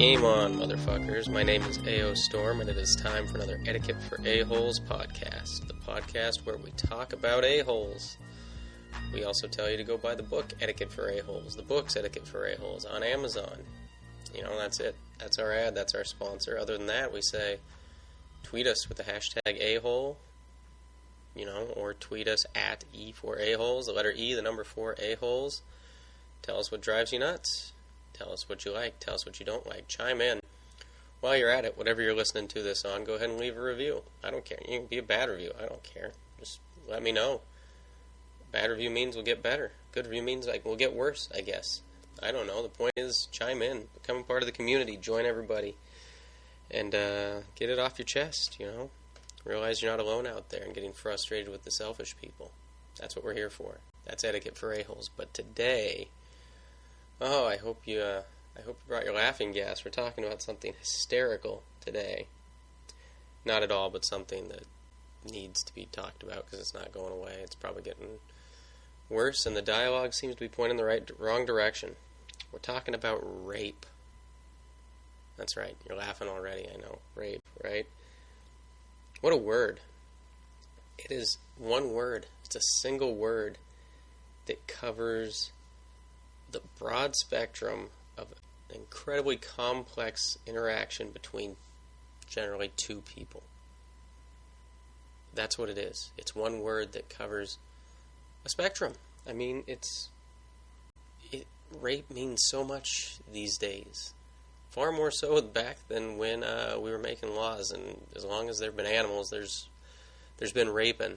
Game on, motherfuckers. My name is A.O. Storm, and it is time for another Etiquette For Aholes podcast. The podcast where we talk about a-holes. We also tell you to go buy the book, Etiquette For Aholes. The book's Etiquette For Aholes on Amazon. You know, that's it. That's our ad. That's our sponsor. Other than that, we say, tweet us with the hashtag ahole, you know, or tweet us at E4A Holes, the letter E, the number 4 A-holes. Tell us what drives you nuts. Tell us what you like. Tell us what you don't like. Chime in. While you're at it, whatever you're listening to this on, go ahead and leave a review. I don't care. You can be a bad review. I don't care. Just let me know. Bad review means we'll get better. Good review means like we'll get worse, I guess. I don't know. The point is, chime in. Become a part of the community. Join everybody. And get it off your chest, you know. Realize you're not alone out there and getting frustrated with the selfish people. That's what we're here for. That's Etiquette For Aholes. But today... Oh, I hope you brought your laughing gas. We're talking about something hysterical today. Not at all, but something that needs to be talked about because it's not going away. It's probably getting worse, and the dialogue seems to be pointing in the wrong direction. We're talking about rape. That's right. You're laughing already, I know. Rape, right? What a word. It is one word. It's a single word that covers the broad spectrum of an incredibly complex interaction between generally two people. That's what it is. It's one word that covers a spectrum. I mean, rape means so much these days. Far more so back than when we were making laws, and as long as there have been animals, there's been raping.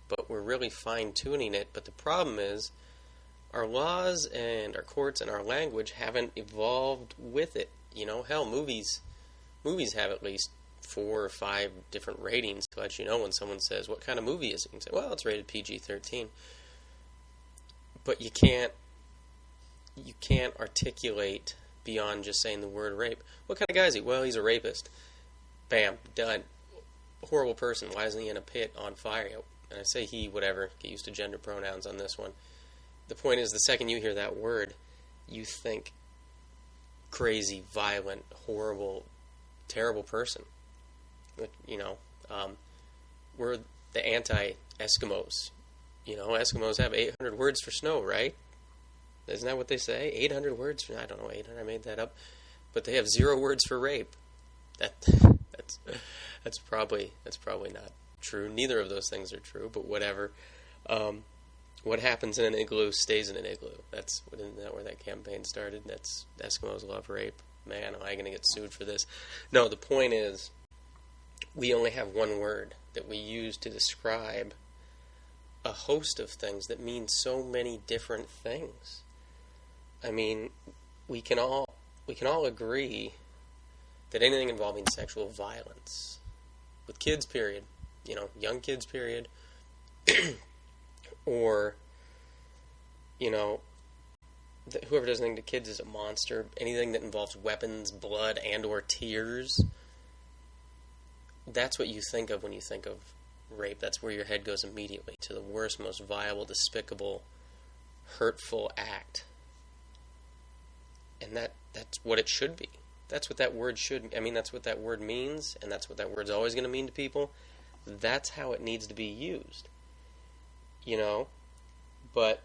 But we're really fine-tuning it. But the problem is, our laws and our courts and our language haven't evolved with it. You know, hell, movies have at least 4 or 5 different ratings to let you know when someone says, what kind of movie is it? You can say, well, it's rated PG-13. But you can't articulate beyond just saying the word rape. What kind of guy is he? Well, he's a rapist. Bam, done. Horrible person. Why isn't he in a pit on fire? And I say he, whatever. Get used to gender pronouns on this one. The point is, the second you hear that word, you think crazy, violent, horrible, terrible person. You know, we're the anti-Eskimos. You know, Eskimos have 800 words for snow, right? Isn't that what they say? 800 words for, I don't know, 800, I made that up. But they have 0 words for rape. That's probably not true. Neither of those things are true, but whatever. What happens in an igloo stays in an igloo. Isn't that where that campaign started? That's Eskimos love rape. Man, am I going to get sued for this? No, the point is, we only have one word that we use to describe a host of things that mean so many different things. I mean, we can all agree that anything involving sexual violence, with kids, period, you know, young kids, period, or, you know, whoever does anything to kids is a monster. Anything that involves weapons, blood, and or tears, that's what you think of when you think of rape. That's where your head goes immediately, to the worst, most vile, despicable, hurtful act. And that's what it should be. That's what that word that's what that word means, and that's what that word's always going to mean to people. That's how it needs to be used. You know, but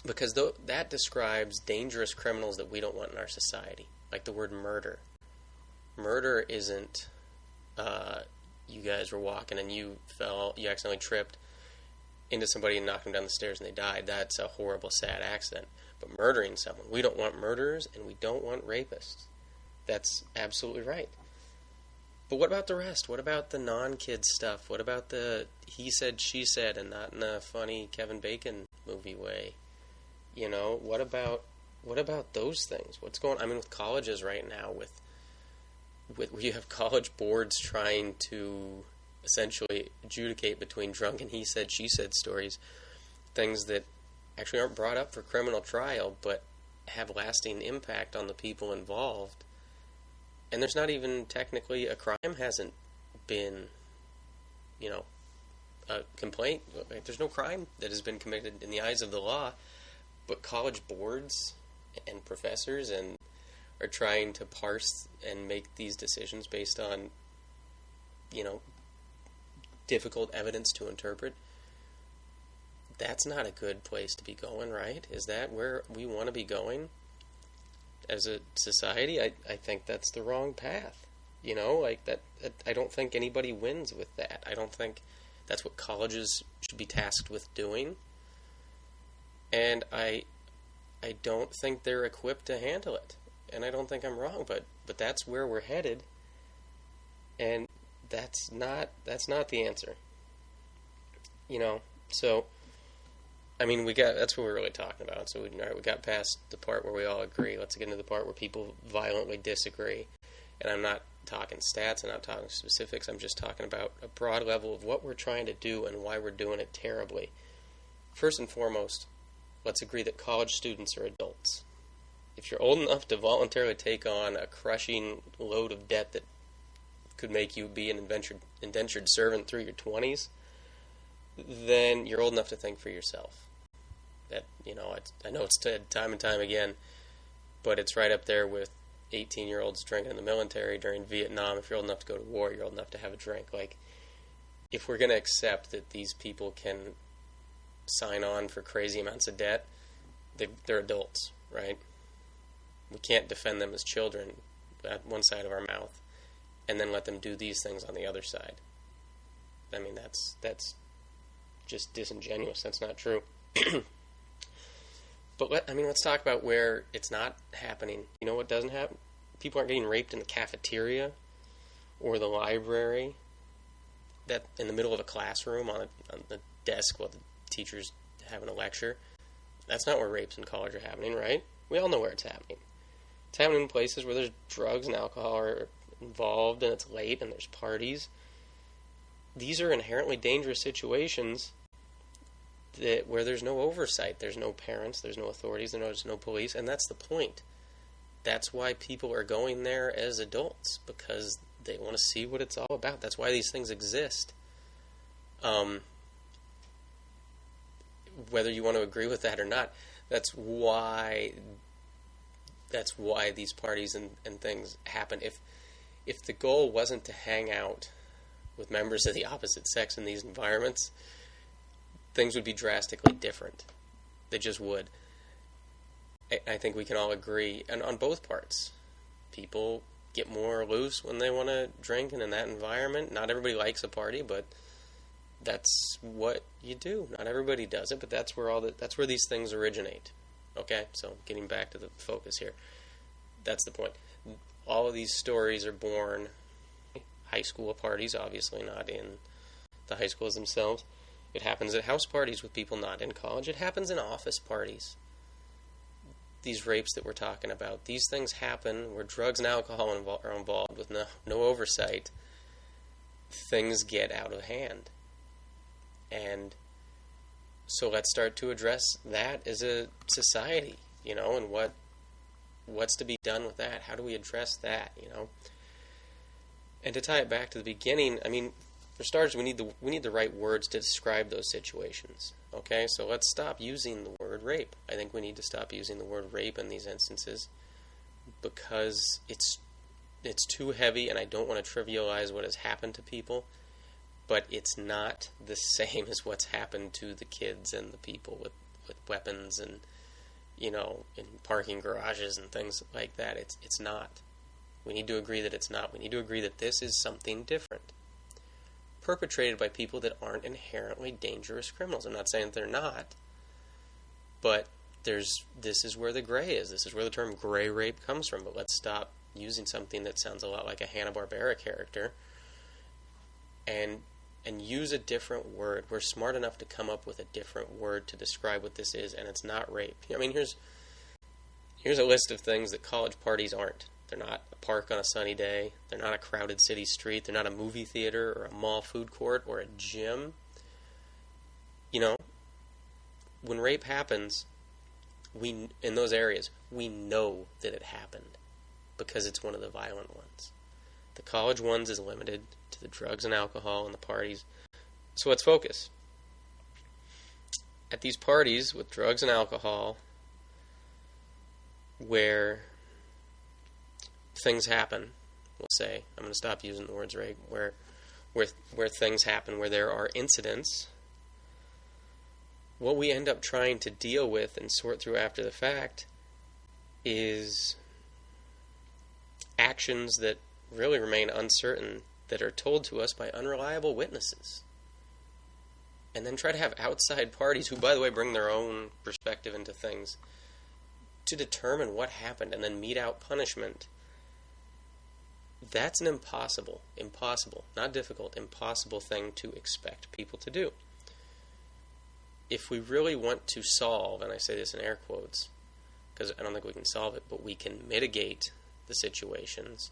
because that describes dangerous criminals that we don't want in our society, like the word murder. Murder isn't you guys were walking and you accidentally tripped into somebody and knocked them down the stairs and they died. That's a horrible, sad accident. But murdering someone, we don't want murderers and we don't want rapists. That's absolutely right. But what about the rest? What about the non-kids stuff? What about the he said, she said, and not in a funny Kevin Bacon movie way? You know, what about those things? What's going on? I mean, with colleges right now, with where you have college boards trying to essentially adjudicate between drunk and he said, she said stories, things that actually aren't brought up for criminal trial, but have lasting impact on the people involved. And there's not even technically a crime hasn't been, you know, a complaint. There's no crime that has been committed in the eyes of the law, but college boards and professors and are trying to parse and make these decisions based on, difficult evidence to interpret, that's not a good place to be going, right? Is that where we want to be going as a society? I think that's the wrong path. That I don't think anybody wins with that. I don't think that's what colleges should be tasked with doing. And I don't think they're equipped to handle it. And I don't think I'm wrong, but that's where we're headed. And that's not the answer. So that's what we're really talking about. So we got past the part where we all agree. Let's get into the part where people violently disagree. And I'm not talking stats, I'm not talking specifics, I'm just talking about a broad level of what we're trying to do and why we're doing it terribly. First and foremost, let's agree that college students are adults. If you're old enough to voluntarily take on a crushing load of debt that could make you be an indentured servant through your 20s, then you're old enough to think for yourself. That, I know it's said time and time again, but it's right up there with 18-year-olds drinking in the military during Vietnam. If you're old enough to go to war, you're old enough to have a drink. If we're going to accept that these people can sign on for crazy amounts of debt, they're adults, right? We can't defend them as children at one side of our mouth and then let them do these things on the other side. That's just disingenuous. That's not true. But let's talk about where it's not happening. You know what doesn't happen? People aren't getting raped in the cafeteria or the library, that in the middle of a classroom on the desk while the teacher's having a lecture. That's not where rapes in college are happening, right? We all know where it's happening. It's happening in places where there's drugs and alcohol are involved and it's late and there's parties. These are inherently dangerous situations where there's no oversight, there's no parents, there's no authorities, there's no police, and that's the point. That's why people are going there as adults, because they want to see what it's all about. That's why these things exist. Whether you want to agree with that or not, that's why these parties and things happen. If the goal wasn't to hang out with members of the opposite sex in these environments, things would be drastically different. They just would. I think we can all agree, and on both parts. People get more loose when they want to drink, and in that environment, not everybody likes a party, but that's what you do. Not everybody does it, but that's where these things originate. Okay, so getting back to the focus here. That's the point. All of these stories are born high school parties, obviously not in the high schools themselves. It happens at house parties with people not in college. It happens in office parties. These rapes that we're talking about, these things happen where drugs and alcohol are involved with no oversight. Things get out of hand. And so let's start to address that as a society, and what's to be done with that. How do we address that, And to tie it back to the beginning, for starters, we need the right words to describe those situations. Okay, so let's stop using the word rape. I think we need to stop using the word rape in these instances because it's too heavy, and I don't want to trivialize what has happened to people, but it's not the same as what's happened to the kids and the people with weapons and in parking garages and things like that. It's not. We need to agree that it's not. We need to agree that this is something different, perpetrated by people that aren't inherently dangerous criminals. I'm not saying that they're not, but this is where the gray is. This is where the term gray rape comes from. But let's stop using something that sounds a lot like a Hanna-Barbera character and use a different word. We're smart enough to come up with a different word to describe what this is, and it's not rape. Here's a list of things that college parties aren't. They're not a park on a sunny day. They're not a crowded city street. They're not a movie theater or a mall food court or a gym. When rape happens, in those areas, we know that it happened because it's one of the violent ones. The college ones is limited to the drugs and alcohol and the parties. So let's focus. At these parties with drugs and alcohol, where things happen, we'll say, I'm going to stop using the words rape, where things happen, where there are incidents, what we end up trying to deal with and sort through after the fact is actions that really remain uncertain, that are told to us by unreliable witnesses. And then try to have outside parties, who, by the way, bring their own perspective into things, to determine what happened and then mete out punishment. That's an impossible, not difficult, impossible thing to expect people to do. If we really want to solve, and I say this in air quotes, because I don't think we can solve it, but we can mitigate the situations,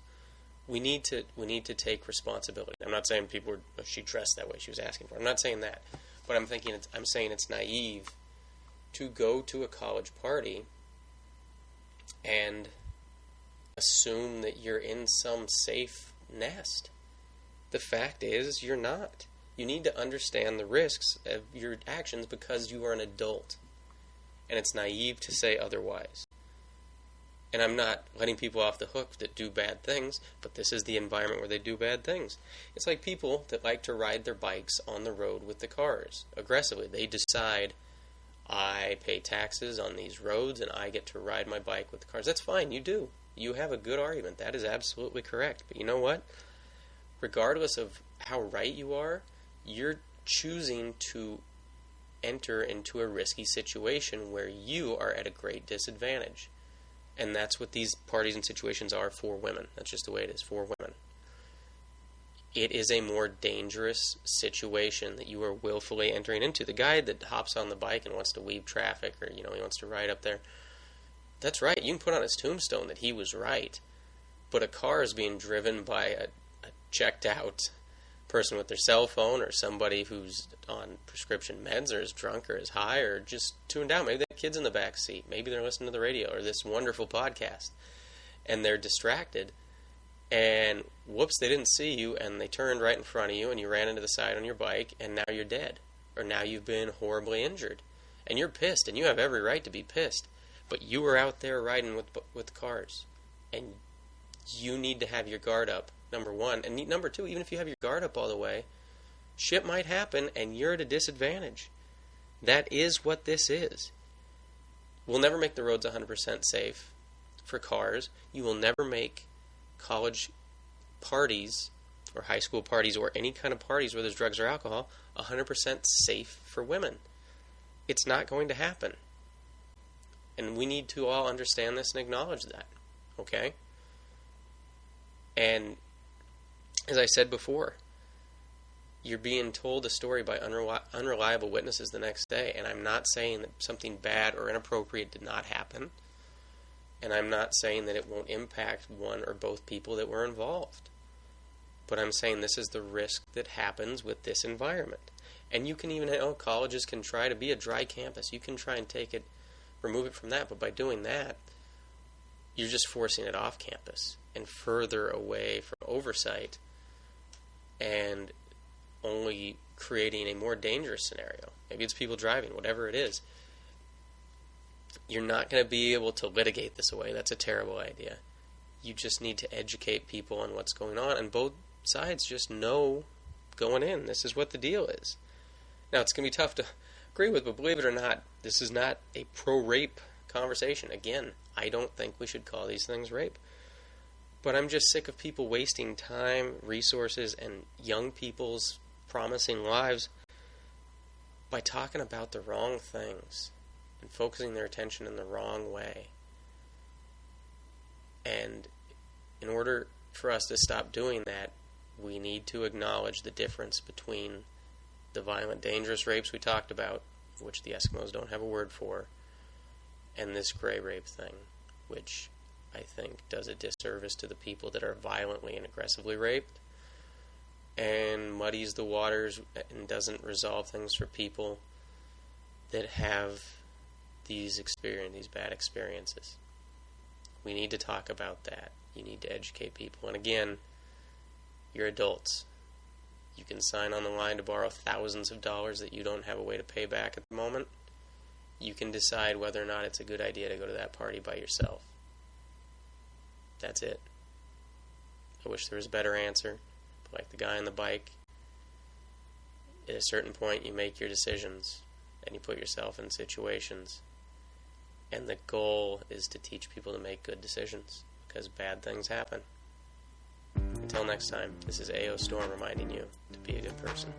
we need to take responsibility. I'm not saying she dressed that way, she was asking for it. I'm not saying that. But I'm saying it's naive to go to a college party and assume that you're in some safe nest. The fact is, you're not. You need to understand the risks of your actions because you are an adult. And it's naive to say otherwise. And I'm not letting people off the hook that do bad things, but this is the environment where they do bad things. It's like people that like to ride their bikes on the road with the cars aggressively. They decide, I pay taxes on these roads and I get to ride my bike with the cars. That's fine, you do. You have a good argument. That is absolutely correct. But you know what? Regardless of how right you are, you're choosing to enter into a risky situation where you are at a great disadvantage. And that's what these parties and situations are for women. That's just the way it is for women. It is a more dangerous situation that you are willfully entering into. The guy that hops on the bike and wants to weave traffic, or he wants to ride up there, that's right. You can put on his tombstone that he was right. But a car is being driven by a checked out person with their cell phone, or somebody who's on prescription meds, or is drunk, or is high, or just tuned out. Maybe they have kids in the back seat. Maybe they're listening to the radio or this wonderful podcast, and they're distracted, and whoops, they didn't see you, and they turned right in front of you, and you ran into the side on your bike, and now you're dead, or now you've been horribly injured, and you're pissed, and you have every right to be pissed, but you were out there riding with cars, and you need to have your guard up, number one. And number two, even if you have your guard up all the way, shit might happen and you're at a disadvantage. That is what this is. We'll never make the roads 100% safe for cars. You will never make college parties or high school parties or any kind of parties where there's drugs or alcohol 100% safe for women. It's not going to happen. And we need to all understand this and acknowledge that. Okay? And as I said before, you're being told a story by unreliable witnesses the next day, and I'm not saying that something bad or inappropriate did not happen, and I'm not saying that it won't impact one or both people that were involved, but I'm saying this is the risk that happens with this environment. And you can even, colleges can try to be a dry campus. You can try and remove it from that, but by doing that, you're just forcing it off campus and further away from oversight, and only creating a more dangerous scenario. Maybe it's people driving, whatever it is. You're not going to be able to litigate this away. That's a terrible idea. You just need to educate people on what's going on, and both sides just know going in, this is what the deal is. Now, it's going to be tough to agree with, but believe it or not, this is not a pro-rape conversation. Again, I don't think we should call these things rape. But I'm just sick of people wasting time, resources, and young people's promising lives by talking about the wrong things and focusing their attention in the wrong way. And in order for us to stop doing that, we need to acknowledge the difference between the violent, dangerous rapes we talked about, which the Eskimos don't have a word for, and this gray rape thing, which I think does a disservice to the people that are violently and aggressively raped, and muddies the waters and doesn't resolve things for people that have these bad experiences. We need to talk about that. You need to educate people. And again, you're adults. You can sign on the line to borrow thousands of dollars that you don't have a way to pay back at the moment. You can decide whether or not it's a good idea to go to that party by yourself. That's it. I wish there was a better answer. But like the guy on the bike, at a certain point you make your decisions and you put yourself in situations. And the goal is to teach people to make good decisions, because bad things happen. Until next time, this is A.O. Storm reminding you to be a good person.